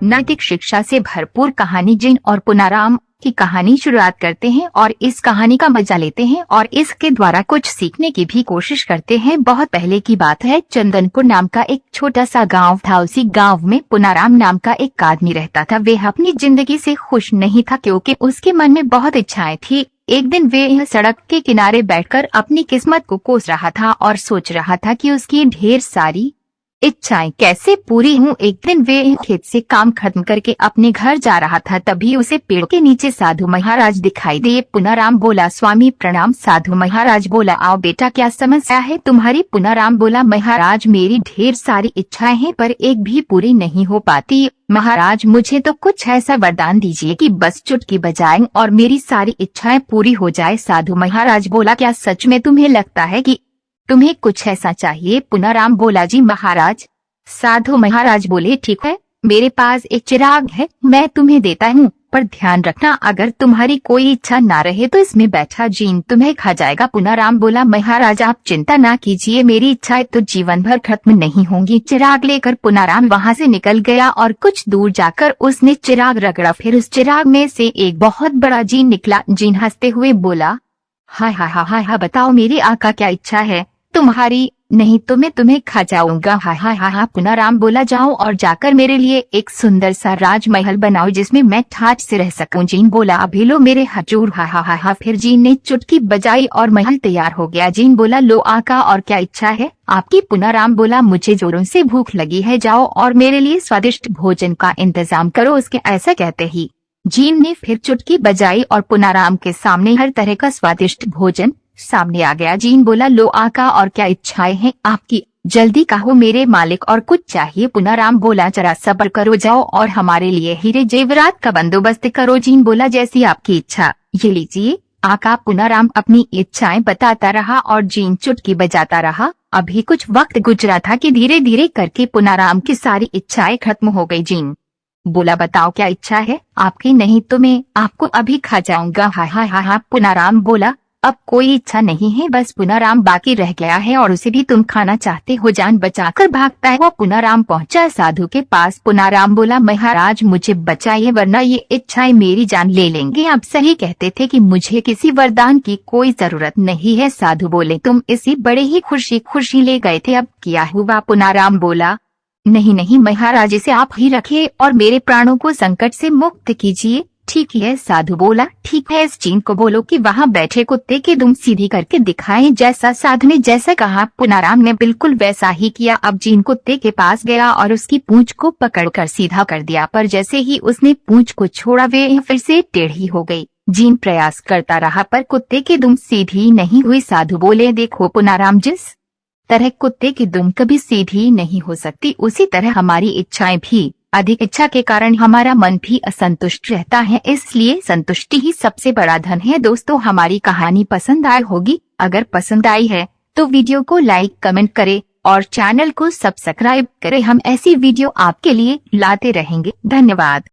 नैतिक शिक्षा से भरपूर कहानी जिन और पुनाराम की कहानी शुरुआत करते हैं और इस कहानी का मजा लेते हैं और इसके द्वारा कुछ सीखने की भी कोशिश करते हैं। बहुत पहले की बात है, चंदनपुर नाम का एक छोटा सा गांव था। उसी गांव में पुनाराम नाम का एक आदमी रहता था। वह अपनी जिंदगी से खुश नहीं था क्योंकि उसके मन में बहुत इच्छाएं थी। एक दिन वह सड़क के किनारे बैठकर अपनी किस्मत को कोस रहा था और सोच रहा था कि उसकी ढेर सारी इच्छाएं कैसे पूरी हों। एक दिन वे खेत से काम खत्म करके अपने घर जा रहा था, तभी उसे पेड़ के नीचे साधु महाराज दिखाई दिए। पुनाराम बोला, स्वामी प्रणाम। साधु महाराज बोला, आओ बेटा, क्या समस्या है तुम्हारी? पुनाराम बोला, महाराज मेरी ढेर सारी इच्छाएं हैं पर एक भी पूरी नहीं हो पाती। महाराज मुझे तो कुछ ऐसा वरदान दीजिए कि बस चुटकी बजाएं और मेरी सारी इच्छाएं पूरी हो जाए। साधु महाराज बोला, क्या सच में तुम्हें लगता है कि तुम्हें कुछ ऐसा चाहिए? पुनाराम बोला, जी महाराज। साधु महाराज बोले, ठीक है, मेरे पास एक चिराग है, मैं तुम्हें देता हूँ, पर ध्यान रखना अगर तुम्हारी कोई इच्छा ना रहे तो इसमें बैठा जीन तुम्हें खा जाएगा। पुनाराम बोला, महाराज आप चिंता ना कीजिए, मेरी इच्छाएं तो जीवन भर खत्म नहीं होंगी। चिराग लेकर पुनाराम वहाँ से निकल गया और कुछ दूर जाकर उसने चिराग रगड़ा। फिर उस चिराग में से एक बहुत बड़ा जीन निकला। जीन हंसते हुए बोला, हाय हाय हाय हाय, बताओ मेरी आका क्या इच्छा है तुम्हारी? नहीं तो मैं तुम्हें खा जाऊंगा। हाय हाय हाय हाय। पुनाराम बोला, जाओ और जाकर मेरे लिए एक सुंदर सा राजमहल बनाओ जिसमें मैं ठाठ से रह सकूं। जीन बोला, अभी लो मेरे हजूर। हाय हाय हाय हाय। फिर जीन ने चुटकी बजाई और महल तैयार हो गया। जीन बोला, लो आका और क्या इच्छा है आपकी? पुनाराम बोला, मुझे जोरों से भूख लगी है, जाओ और मेरे लिए स्वादिष्ट भोजन का इंतजाम करो। उसके ऐसा कहते ही जीन ने फिर चुटकी बजाई और पुनाराम के सामने हर तरह का स्वादिष्ट भोजन सामने आ गया। जीन बोला, लो आका और क्या इच्छाएं हैं आपकी? जल्दी कहो मेरे मालिक, और कुछ चाहिए? पुनाराम बोला, जरा सब्र करो, जाओ और हमारे लिए हीरे जेवरात का बंदोबस्त करो। जीन बोला, जैसी आपकी इच्छा, ये लीजिए आका। पुनाराम अपनी इच्छाएं बताता रहा और जीन चुटकी बजाता रहा। अभी कुछ वक्त गुजरा था कि धीरे धीरे करके पुनाराम की सारी इच्छाएं खत्म हो गई। जीन बोला, बताओ क्या इच्छा है आपकी? नहीं तो मैं आपको अभी खा जाऊंगा। हाय हाय हाय हाय। पुनाराम बोला, अब कोई इच्छा नहीं है, बस पुनाराम बाकी रह गया है और उसे भी तुम खाना चाहते हो। जान बचाकर भागता है वो पुनाराम पहुंचा साधु के पास। पुनाराम बोला, महाराज मुझे बचाइए वरना ये इच्छाएं मेरी जान ले लेंगे। आप सही कहते थे कि मुझे किसी वरदान की कोई जरूरत नहीं है। साधु बोले, तुम इसी बड़े ही खुशी खुशी ले गए थे, अब क्या हुआ? पुनाराम बोला, नहीं नहीं महाराज, इसे आप ही रखिए और मेरे प्राणों को संकट से मुक्त कीजिए। ठीक है। साधु बोला, ठीक है, इस जीन को बोलो कि वहाँ बैठे कुत्ते की दुम सीधी करके दिखाए। जैसा साधु ने जैसा कहा पुनाराम ने बिल्कुल वैसा ही किया। अब जीन कुत्ते के पास गया और उसकी पूंछ को पकड़कर सीधा कर दिया, पर जैसे ही उसने पूंछ को छोड़ा वे फिर से टेढ़ी हो गई। जीन प्रयास करता रहा पर कुत्ते की दुम सीधी नहीं हुई। साधु बोले, देखो पुनाराम, जिस तरह कुत्ते की दुम कभी सीधी नहीं हो सकती, उसी तरह हमारी इच्छाएं भी, अधिक इच्छा के कारण हमारा मन भी असंतुष्ट रहता है, इसलिए संतुष्टि ही सबसे बड़ा धन है। दोस्तों, हमारी कहानी पसंद आई होगी। अगर पसंद आई है तो वीडियो को लाइक कमेंट करें और चैनल को सब्सक्राइब करें। हम ऐसी वीडियो आपके लिए लाते रहेंगे। धन्यवाद।